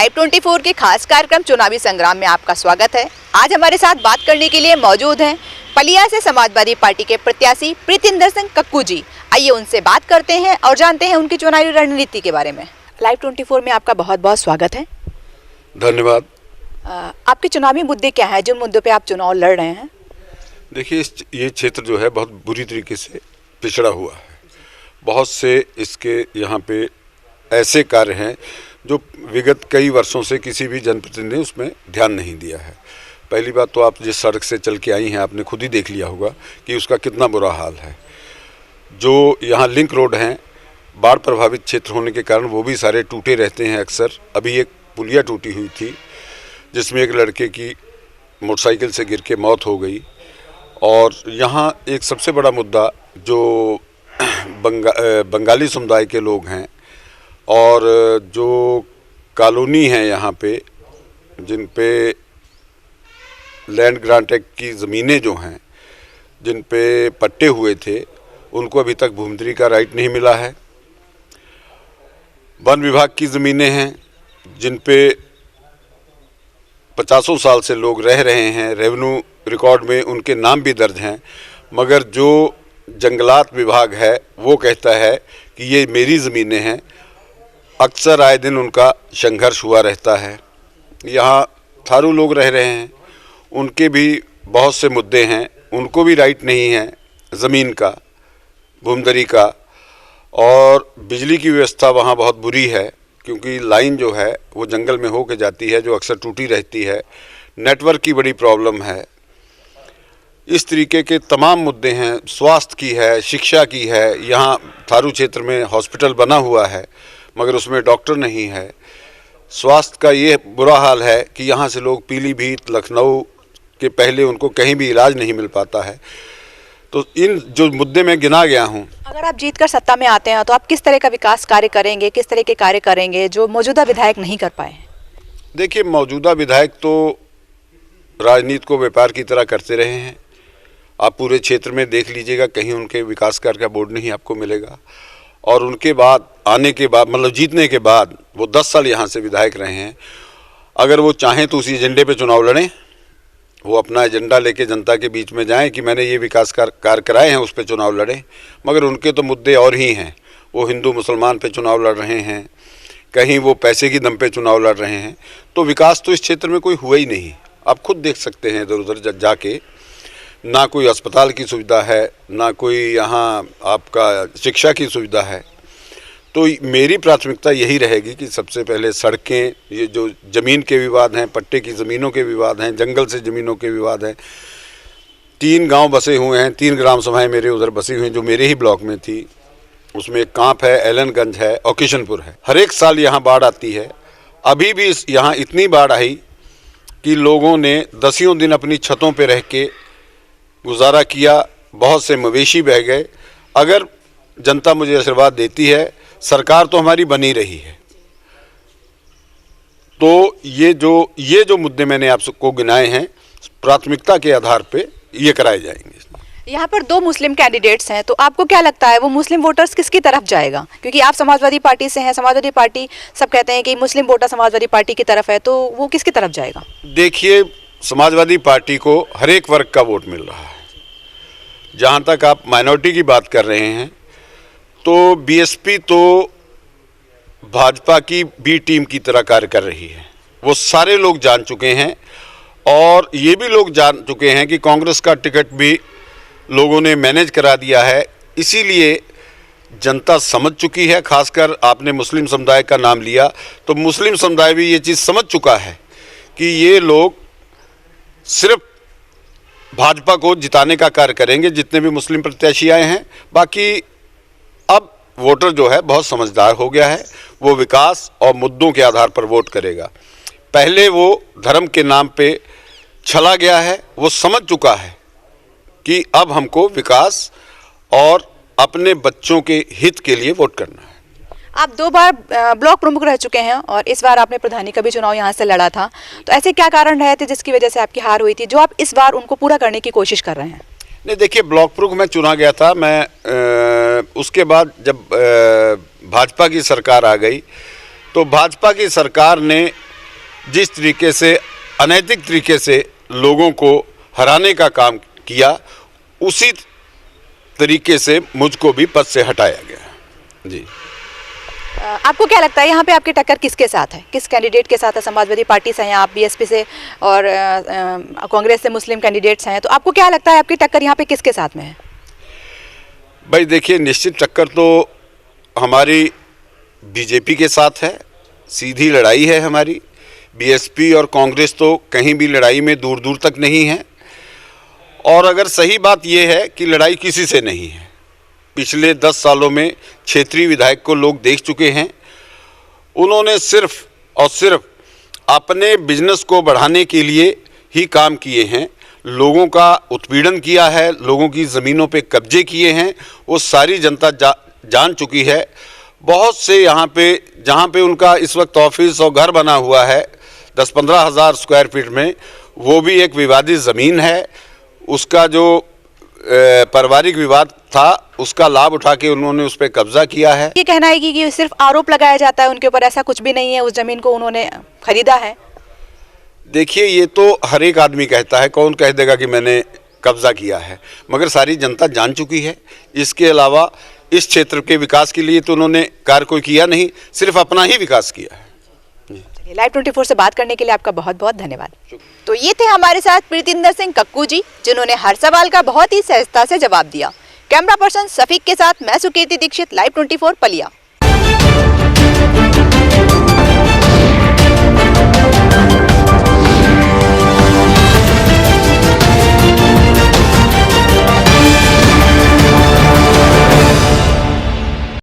Live 24 के खास कार्यक्रम चुनावी संग्राम में आपका स्वागत है। आज हमारे साथ बात करने के लिए मौजूद हैं पलिया से समाजवादी पार्टी के प्रत्याशी प्रीतिंदर सिंह कक्कू जी। आइए उनसे बात करते हैं और जानते हैं उनकी चुनावी रणनीति के बारे में। लाइव 24 में आपका बहुत बहुत स्वागत है। धन्यवाद। आपके चुनावी मुद्दे क्या हैं, जिन मुद्दों पे आप चुनाव लड़ रहे हैं? देखिए, ये क्षेत्र जो है बहुत बुरी तरीके से पिछड़ा हुआ है। बहुत से इसके यहाँ पे ऐसे कार्य हैं जो विगत कई वर्षों से किसी भी जनप्रतिनिधि ने उसमें ध्यान नहीं दिया है। पहली बात तो आप जिस सड़क से चल के आई हैं, आपने खुद ही देख लिया होगा कि उसका कितना बुरा हाल है। जो यहाँ लिंक रोड हैं, बाढ़ प्रभावित क्षेत्र होने के कारण वो भी सारे टूटे रहते हैं अक्सर। अभी एक पुलिया टूटी हुई थी जिसमें एक लड़के की मोटरसाइकिल से गिर के मौत हो गई। और यहाँ एक सबसे बड़ा मुद्दा जो बंगाली समुदाय के लोग हैं और जो कॉलोनी है यहाँ पे, जिन पे लैंड ग्रांट एक्ट की ज़मीनें जो हैं, जिन पे पट्टे हुए थे, उनको अभी तक भूमि का राइट नहीं मिला है। वन विभाग की ज़मीनें हैं जिन पे 50 साल से लोग रह रहे हैं, रेवेन्यू रिकॉर्ड में उनके नाम भी दर्ज हैं, मगर जो जंगलात विभाग है वो कहता है कि ये मेरी ज़मीनें हैं। अक्सर आए दिन उनका संघर्ष हुआ रहता है। यहाँ थारू लोग रह रहे हैं, उनके भी बहुत से मुद्दे हैं, उनको भी राइट नहीं है ज़मीन का, भूमदरी का। और बिजली की व्यवस्था वहाँ बहुत बुरी है क्योंकि लाइन जो है वो जंगल में होके जाती है, जो अक्सर टूटी रहती है। नेटवर्क की बड़ी प्रॉब्लम है। इस तरीके के तमाम मुद्दे हैं। स्वास्थ्य की है, शिक्षा की है। यहाँ थारू क्षेत्र में हॉस्पिटल बना हुआ है मगर उसमें डॉक्टर नहीं है। स्वास्थ्य का ये बुरा हाल है कि यहाँ से लोग पीलीभीत, लखनऊ के पहले उनको कहीं भी इलाज नहीं मिल पाता है। तो इन जो मुद्दे मैं गिना गया हूँ। अगर आप जीतकर सत्ता में आते हैं तो आप किस तरह का विकास कार्य करेंगे, किस तरह के कार्य करेंगे जो मौजूदा विधायक नहीं कर पाए? देखिए, मौजूदा विधायक तो राजनीति को व्यापार की तरह करते रहे हैं। आप पूरे क्षेत्र में देख लीजिएगा, कहीं उनके विकास कार्य का बोर्ड नहीं आपको मिलेगा। और उनके बाद आने के बाद, मतलब जीतने के बाद, वो 10 साल यहाँ से विधायक रहे हैं। अगर वो चाहें तो उसी एजेंडे पे चुनाव लड़ें, वो अपना एजेंडा लेके जनता के बीच में जाएं कि मैंने ये विकास कार्य कराए हैं, उस पर चुनाव लड़ें। मगर उनके तो मुद्दे और ही हैं। वो हिंदू मुसलमान पे चुनाव लड़ रहे हैं, कहीं वो पैसे की दम पे चुनाव लड़ रहे हैं। तो विकास तो इस क्षेत्र में कोई हुआ ही नहीं। आप खुद देख सकते हैं इधर उधर जाके, ना कोई अस्पताल की सुविधा है, ना कोई यहाँ आपका शिक्षा की सुविधा है। तो मेरी प्राथमिकता यही रहेगी कि सबसे पहले सड़कें, ये जो ज़मीन के विवाद हैं, पट्टे की ज़मीनों के विवाद हैं, जंगल से ज़मीनों के विवाद हैं। 3 गांव बसे हुए हैं, 3 ग्राम सभाएं मेरे उधर बसी हुई हैं जो मेरे ही ब्लॉक में थी। उसमें एक कांप है, एलनगंज है और किशनपुर है। हर एक साल यहाँ बाढ़ आती है। अभी भी यहाँ इतनी बाढ़ आई कि लोगों ने 10 दिन अपनी छतों पर रह के गुजारा किया। बहुत से मवेशी बह गए। अगर जनता मुझे आशीर्वाद देती है, सरकार तो हमारी बनी रही है, तो ये जो मुद्दे मैंने आप सबको गिनाए हैं, प्राथमिकता के आधार पे ये कराए जाएंगे। यहाँ पर 2 मुस्लिम कैंडिडेट्स हैं, तो आपको क्या लगता है वो मुस्लिम वोटर्स किसकी तरफ जाएगा? क्योंकि आप समाजवादी पार्टी से हैं, समाजवादी पार्टी सब कहते हैं कि मुस्लिम वोटर समाजवादी पार्टी की तरफ है, तो वो किसकी तरफ जाएगा? देखिए, समाजवादी पार्टी को हर एक वर्ग का वोट मिल रहा है। जहाँ तक आप माइनॉरिटी की बात कर रहे हैं, तो बीएसपी तो भाजपा की बी टीम की तरह कार्य कर रही है। वो सारे लोग जान चुके हैं और ये भी लोग जान चुके हैं कि कांग्रेस का टिकट भी लोगों ने मैनेज करा दिया है। इसीलिए जनता समझ चुकी है। खासकर आपने मुस्लिम समुदाय का नाम लिया, तो मुस्लिम समुदाय भी ये चीज़ समझ चुका है कि ये लोग सिर्फ भाजपा को जिताने का कार्य करेंगे, जितने भी मुस्लिम प्रत्याशी आए हैं। बाकी अब वोटर जो है बहुत समझदार हो गया है। वो विकास और मुद्दों के आधार पर वोट करेगा। पहले वो धर्म के नाम पे चला गया है। वो समझ चुका है कि अब हमको विकास और अपने बच्चों के हित के लिए वोट करना है। आप 2 बार ब्लॉक प्रमुख रह चुके हैं और इस बार आपने प्रधानी का भी चुनाव यहाँ से लड़ा था, तो ऐसे क्या कारण रहे थे जिसकी वजह से आपकी हार हुई थी, जो आप इस बार उनको पूरा करने की कोशिश कर रहे हैं? नहीं, देखिए, ब्लॉक प्रमुख में चुना गया था मैं। उसके बाद जब भाजपा की सरकार आ गई, तो भाजपा की सरकार ने जिस तरीके से अनैतिक तरीके से लोगों को हराने का काम किया, उसी तरीके से मुझको भी पद से हटाया गया। जी, आपको क्या लगता है यहाँ पे आपकी टक्कर किसके साथ है, किस कैंडिडेट के साथ है? समाजवादी पार्टी से हैं आप, बीएसपी से और कांग्रेस से मुस्लिम कैंडिडेट्स हैं, तो आपको क्या लगता है आपकी टक्कर यहाँ पे किसके साथ में है? भाई देखिए, निश्चित टक्कर तो हमारी बीजेपी के साथ है, सीधी लड़ाई है हमारी। बीएसपी और कांग्रेस तो कहीं भी लड़ाई में दूर दूर तक नहीं है। और अगर सही बात यह है कि लड़ाई किसी से नहीं है, पिछले 10 सालों में क्षेत्रीय विधायक को लोग देख चुके हैं। उन्होंने सिर्फ और सिर्फ अपने बिजनेस को बढ़ाने के लिए ही काम किए हैं, लोगों का उत्पीड़न किया है, लोगों की ज़मीनों पे कब्जे किए हैं। वो सारी जनता जान चुकी है। बहुत से यहाँ पे जहाँ पे उनका इस वक्त ऑफिस और घर बना हुआ है 10-15 हज़ार स्क्वायर फीट में, वो भी एक विवादित ज़मीन है। उसका जो पारिवारिक विवाद था, उसका लाभ उठा के उन्होंने उस पर कब्जा किया है। ये कहना है कि सिर्फ आरोप लगाया जाता है उनके ऊपर, ऐसा कुछ भी नहीं है, उस जमीन को उन्होंने खरीदा है। देखिए, ये तो हर एक आदमी कहता है, कौन कह देगा कि मैंने कब्जा किया है, मगर सारी जनता जान चुकी है। इसके अलावा इस क्षेत्र के विकास के लिए तो उन्होंने कार्य कोई किया नहीं, सिर्फ अपना ही विकास किया है। लाइव 24 से बात करने के लिए आपका बहुत बहुत धन्यवाद। तो ये थे हमारे साथ प्रीतिंदर सिंह कक्कू जी, जिन्होंने हर सवाल का बहुत ही सहजता से जवाब दिया। कैमरा पर्सन सफीक के साथ मैं सुकीर्ति दीक्षित, लाइव 24 पलिया।